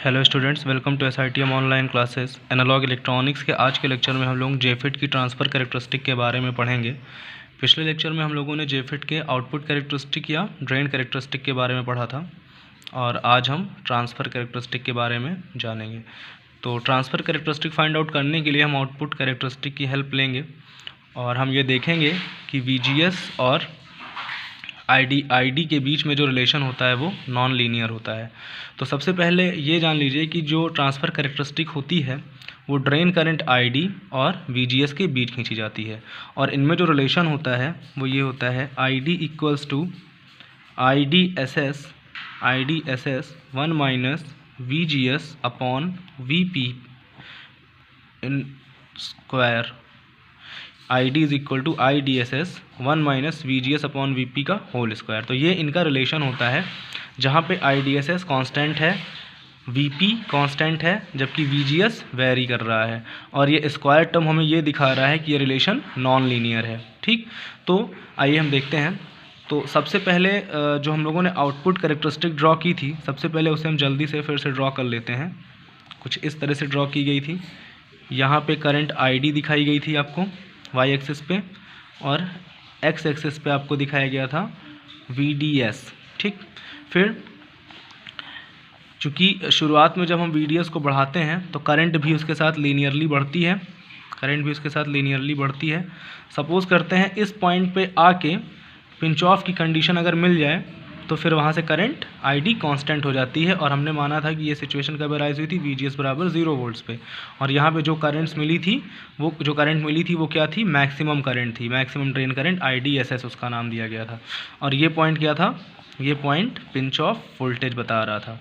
Hello students, welcome to SITM online classes. Analogue electronics के आज के लेक्चर में हम लोग जेफिट की ट्रांसफ़र कैरेक्टरिस्टिक के बारे में पढ़ेंगे। पिछले लेक्चर में हम लोगों ने जेफिट के आउटपुट कैरेक्टरिस्टिक या ड्रेन कैरेक्टरिस्टिक के बारे में पढ़ा था और आज हम ट्रांसफ़र कैरेक्टरिस्टिक के बारे में जानेंगे। तो ट्रांसफ़र कैरेक्टरिस्टिक फाइंड आउट करने के लिए हम आउटपुट कैरेक्टरिस्टिक की हेल्प लेंगे और हम ये देखेंगे कि VGS और ID के बीच में जो रिलेशन होता है वो नॉन लीनियर होता है। तो सबसे पहले ये जान लीजिए कि जो ट्रांसफ़र कैरेक्टरिस्टिक होती है वो ड्रेन करंट ID और VGS के बीच खींची जाती है और इनमें जो रिलेशन होता है वो ये होता है ID equals to IDSS 1 minus VGS upon VP in square. ID is equal to IDSS 1 minus VGS upon VP का होल स्क्वायर। तो ये इनका रिलेशन होता है जहाँ पे IDSS कांस्टेंट है, VP कांस्टेंट है, जबकि VGS वेरी कर रहा है और ये स्क्वायर टर्म हमें ये दिखा रहा है कि ये रिलेशन नॉन लीनियर है। ठीक, तो आइए हम देखते हैं। तो सबसे पहले जो हम लोगों ने आउटपुट कैरेक्टरिस्टिक ड्रॉ की थी, सबसे पहले उसे हम जल्दी से फिर से ड्रॉ कर लेते हैं। कुछ इस तरह से ड्रॉ की गई थी। यहाँ पे करंट ID दिखाई गई थी आपको y एक्सिस पे और x एक्सिस पे आपको दिखाया गया था VDS। ठीक, फिर चूँकि शुरुआत में जब हम VDS को बढ़ाते हैं तो करंट भी उसके साथ लीनियरली बढ़ती है। सपोज़ करते हैं इस पॉइंट पे आके पिंच ऑफ की कंडीशन अगर मिल जाए तो फिर वहाँ से करंट ID कांस्टेंट हो जाती है और हमने माना था कि ये सिचुएशन कब अराइज हुई थी, VGS बराबर 0 वोल्ट्स पे। और यहाँ पे जो करंट मिली थी वो क्या थी, मैक्सिमम करंट थी, मैक्सिमम ड्रेन करंट IDSS उसका नाम दिया गया था। और ये पॉइंट क्या था, ये पॉइंट पिंच ऑफ वोल्टेज बता रहा था।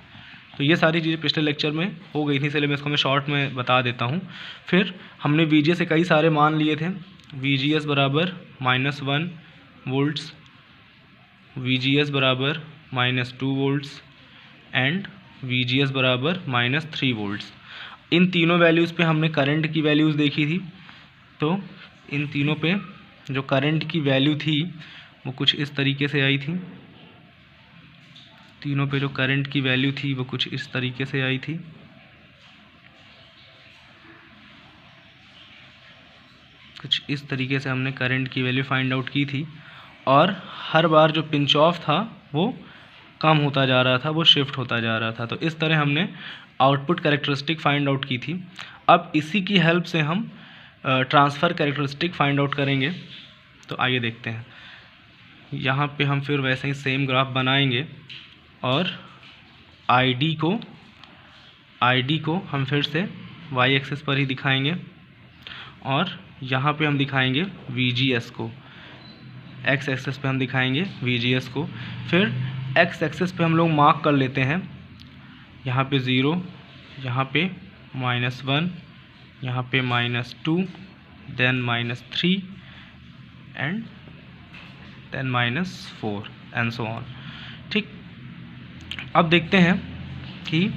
तो ये सारी चीज़ें पिछले लेक्चर में हो गई थी, इसलिए मैं इसको शॉर्ट में बता देता हूँ। फिर हमने VGS से कई सारे मान लिए थे। VGS बराबर -1 वोल्ट्स, VGS बराबर -2 वोल्ट्स एंड VGS बराबर -3 वोल्ट्स। इन तीनों वैल्यूज़ पे हमने करंट की वैल्यूज़ देखी थी। तो इन तीनों पे जो करंट की वैल्यू थी वो कुछ इस तरीके से आई थी। कुछ इस तरीके से हमने करंट की वैल्यू फाइंड आउट की थी और हर बार जो पिंच ऑफ था वो कम होता जा रहा था, वो शिफ्ट होता जा रहा था। तो इस तरह हमने आउटपुट कैरेक्टरिस्टिक फाइंड आउट की थी। अब इसी की हेल्प से हम ट्रांसफ़र कैरेक्टरिस्टिक फाइंड आउट करेंगे। तो आइए देखते हैं। यहाँ पे हम फिर वैसे ही सेम ग्राफ बनाएंगे और ID को हम फिर से y एक्सिस पर ही दिखाएंगे और यहाँ पे हम दिखाएंगे VGS को, x एक्सिस पे हम दिखाएंगे VGS को। फिर x एक्सिस पे हम लोग मार्क कर लेते हैं, यहाँ पे 0, यहाँ पे -1, यहाँ पे -2, then -3 and then -4 and so on. ठीक, अब देखते हैं कि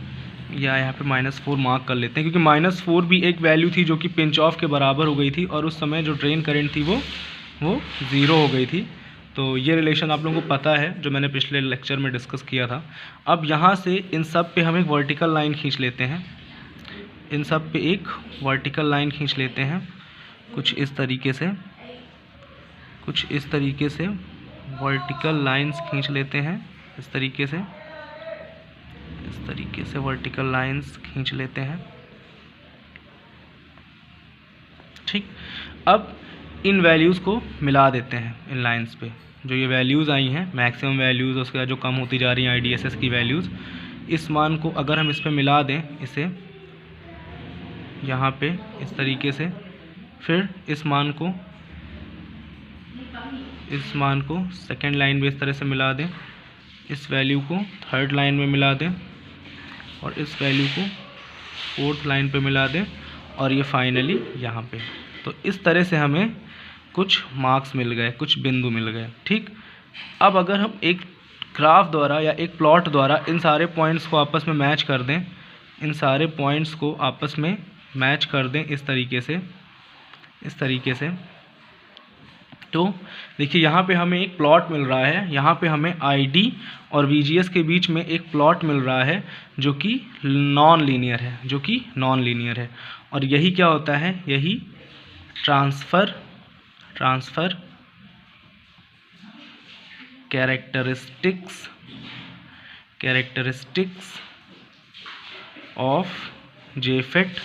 यहाँ पे -4 मार्क कर लेते हैं, क्योंकि -4 भी एक वैल्यू थी जो कि पिंच ऑफ के बराबर हो गई थी और उस समय जो ड्रेन करंट थी वो 0 हो गई थी। तो ये रिलेशन आप लोगों को पता है जो मैंने पिछले लेक्चर में डिस्कस किया था। अब यहाँ से इन सब पे हम एक वर्टिकल लाइन खींच लेते हैं, कुछ इस तरीके से वर्टिकल लाइंस खींच लेते हैं, इस तरीके से वर्टिकल लाइंस खींच लेते हैं। ठीक, अब इन वैल्यूज़ को मिला देते हैं इन लाइंस पे। जो ये वैल्यूज़ आई हैं, मैक्सिमम वैल्यूज़, उसके बाद जो कम होती जा रही हैं IDSS की वैल्यूज़, इस मान को अगर हम इस पे मिला दें, इसे यहाँ पे इस तरीके से, फिर इस मान को सेकेंड लाइन में इस तरह से मिला दें, इस वैल्यू को थर्ड लाइन में मिला दें और इस वैल्यू को फोर्थ लाइन पे मिला दें और ये फाइनली यहाँ पे। तो इस तरह से हमें कुछ मार्क्स मिल गए, कुछ बिंदु मिल गए। ठीक, अब अगर हम एक ग्राफ द्वारा या एक प्लॉट द्वारा इन सारे पॉइंट्स को आपस में मैच कर दें, इस तरीके से तो देखिए यहाँ पे हमें एक प्लॉट मिल रहा है, यहाँ पे हमें ID और VGS के बीच में एक प्लॉट मिल रहा है जो कि नॉन लीनियर है, और यही क्या होता है, यही ट्रांसफ़र कैरेक्टरिस्टिक्स ऑफ जेफेट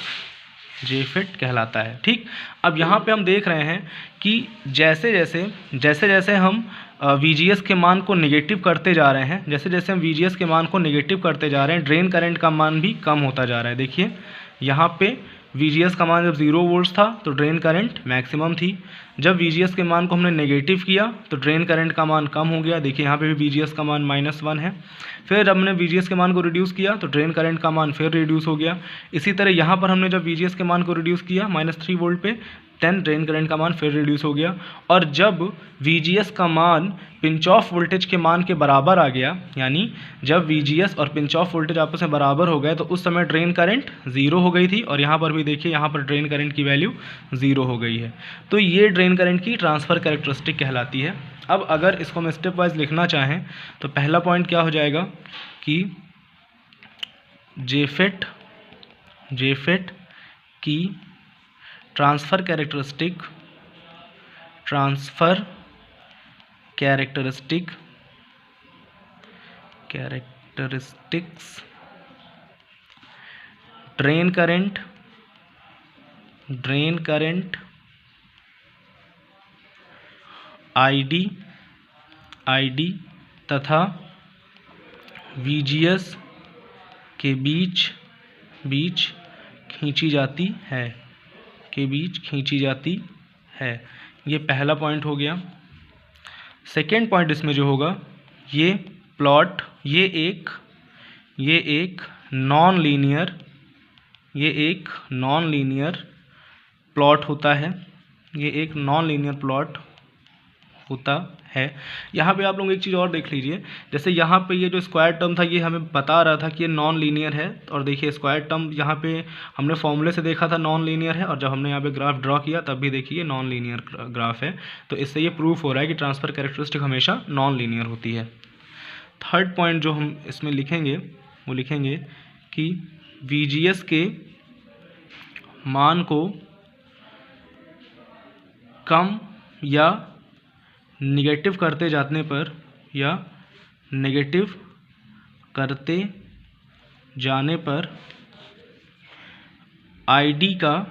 कहलाता है। ठीक, अब यहाँ पे हम देख रहे हैं कि जैसे जैसे हम VGS के मान को नेगेटिव करते जा रहे हैं, ड्रेन करंट का मान भी कम होता जा रहा है। देखिए यहाँ पे VGS का मान जब 0 वोल्ट था तो ड्रेन करंट मैक्सिमम थी, जब VGS के मान को हमने नेगेटिव किया तो ड्रेन करंट का मान कम हो गया। देखिए यहाँ पे भी VGS का मान -1 है। फिर जब हमने VGS के मान को रिड्यूस किया तो ड्रेन करंट का मान फिर रिड्यूस हो गया। इसी तरह यहाँ पर हमने जब VGS के मान को रिड्यूस किया -3 वोल्ट पे, देन ड्रेन करंट का मान फिर रिड्यूस हो गया। और जब VGS का मान पिंच ऑफ वोल्टेज के मान के बराबर आ गया, यानी जब VGS और पिंच ऑफ वोल्टेज आपस में बराबर हो गए तो उस समय ड्रेन करंट 0 हो गई थी, और यहाँ पर भी देखिए यहाँ पर ड्रेन करंट की वैल्यू 0 हो गई है। तो ये ड्रेन करंट की ट्रांसफ़र कैरेक्टरिस्टिक कहलाती है। अब अगर इसको हम स्टेप वाइज लिखना चाहें तो पहला पॉइंट क्या हो जाएगा कि जेफेट की transfer characteristics drain current ID तथा VGS के बीच खींची जाती है। ये पहला पॉइंट हो गया। सेकेंड पॉइंट इसमें जो होगा, ये प्लॉट ये एक नॉन लीनियर प्लॉट होता है, यहाँ पे आप लोग एक चीज़ और देख लीजिए, जैसे यहाँ पे ये जो स्क्वायर टर्म था ये हमें बता रहा था कि ये नॉन लीनियर है, और देखिए स्क्वायर टर्म यहाँ पे हमने फॉर्मूले से देखा था नॉन लीनियर है, और जब हमने यहाँ पे ग्राफ ड्रॉ किया तब भी देखिए नॉन लीनियर ग्राफ है। तो इससे ये प्रूफ हो रहा है कि ट्रांसफ़र कैरेक्टरिस्टिक हमेशा नॉन लीनियर होती है। थर्ड पॉइंट जो हम इसमें लिखेंगे वो लिखेंगे कि VGS के मान को कम या नेगेटिव करते जाने पर ID का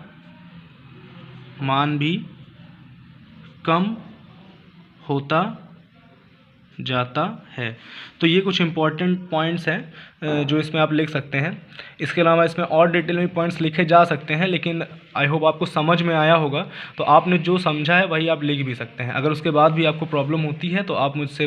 मान भी कम होता जाता है। तो ये कुछ इंपॉर्टेंट पॉइंट्स हैं जो इसमें आप लिख सकते हैं। इसके अलावा इसमें और डिटेल में पॉइंट्स लिखे जा सकते हैं, लेकिन आई होप आपको समझ में आया होगा। तो आपने जो समझा है वही आप लिख भी सकते हैं। अगर उसके बाद भी आपको प्रॉब्लम होती है तो आप मुझसे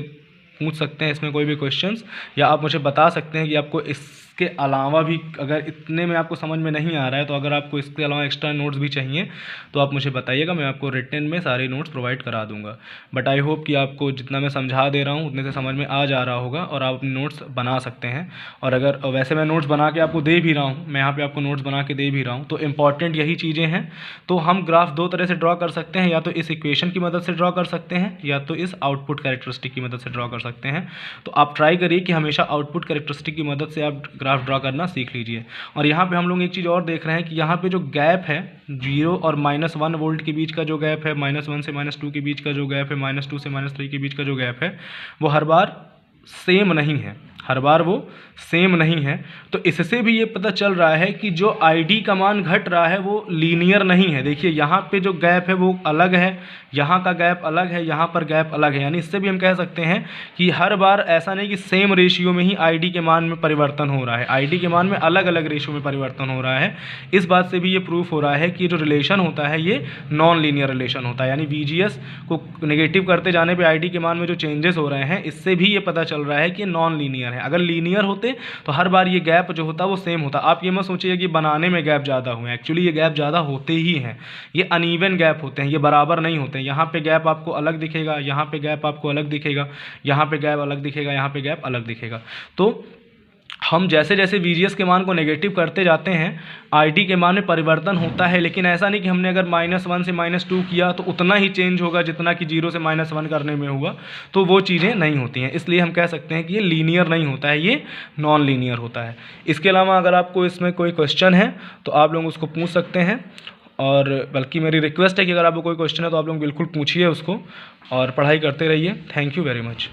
पूछ सकते हैं इसमें कोई भी क्वेश्चंस, या आप मुझे बता सकते हैं कि आपको इसके अलावा भी, अगर इतने में आपको समझ में नहीं आ रहा है तो अगर आपको इसके अलावा एक्स्ट्रा नोट्स भी चाहिए तो आप मुझे बताइएगा, मैं आपको रिटन में सारे नोट्स प्रोवाइड करा दूंगा। बट आई होप कि आपको जितना मैं समझा दे रहा हूँ उतने से समझ में आ जा रहा होगा और आप अपने नोट्स बना सकते हैं। और अगर वैसे मैं नोट्स बना के आपको दे भी रहा हूँ, मैं यहाँ पर आपको नोट्स बना के दे भी रहा हूँ, तो इंपॉर्टेंट यही चीज़ें हैं। तो हम ग्राफ दो तरह से ड्रॉ कर सकते हैं, या तो इस इक्वेशन की मदद से ड्रॉ कर सकते हैं या तो इस आउटपुट कैरेक्टरिस्टिक की मदद से ड्रॉ कर सकते हैं। तो आप ट्राई करिए कि हमेशा आउटपुट कैरेक्टरिस्टिक की मदद से आप ग्राफ ड्रॉ करना सीख लीजिए। और यहाँ पे हम लोग एक चीज़ और देख रहे हैं कि यहाँ पे जो गैप है 0 और -1 वोल्ट के बीच का जो गैप है, -1 से -2 के बीच का जो गैप है, -2 से -3 के बीच का जो गैप है, वो हर बार सेम नहीं है, तो इससे भी ये पता चल रहा है कि जो ID का मान घट रहा है वो लीनियर नहीं है। देखिए यहाँ पे जो गैप है वो अलग है, यहाँ का गैप अलग है, यहाँ पर गैप अलग है। यानी इससे भी हम कह सकते हैं कि हर बार ऐसा नहीं कि सेम रेशियो में ही ID के मान में परिवर्तन हो रहा है, ID के मान में अलग अलग रेशियो में परिवर्तन हो रहा है। इस बात से भी ये प्रूफ हो रहा है कि ये जो रिलेशन होता है ये नॉन लीनियर रिलेशन होता है। यानी VGS को नेगेटिव करते जाने पर ID के मान में जो चेंजेस हो रहे हैं, इससे भी ये पता चल रहा है कि नॉन लीनियर है। अगर लीनियर होते तो हर बार ये गैप जो होता वो सेम होता। आप ये मत सोचिए कि बनाने में गैप ज़्यादा हुए, एक्चुअली ये गैप ज़्यादा होते ही हैं, ये अनइवन गैप होते हैं, ये बराबर नहीं होते हैं। यहाँ पे गैप आपको अलग दिखेगा, यहाँ पे गैप आपको अलग दिखेगा, यहाँ पे गैप अलग दिखेगा, यहाँ पे गैप अलग दिखेगा। तो हम जैसे जैसे VGS के मान को नेगेटिव करते जाते हैं RT के मान में परिवर्तन होता है, लेकिन ऐसा नहीं कि हमने अगर -1 से -2 किया तो उतना ही चेंज होगा जितना कि 0 से -1 करने में हुआ, तो वो चीज़ें नहीं होती हैं। इसलिए हम कह सकते हैं कि ये लीनियर नहीं होता है, ये नॉन लीनियर होता है। इसके अलावा अगर आपको इसमें कोई क्वेश्चन है तो आप लोग उसको पूछ सकते हैं, और बल्कि मेरी रिक्वेस्ट है कि अगर आपको कोई क्वेश्चन है तो आप लोग बिल्कुल पूछिए उसको और पढ़ाई करते रहिए। Thank you very much.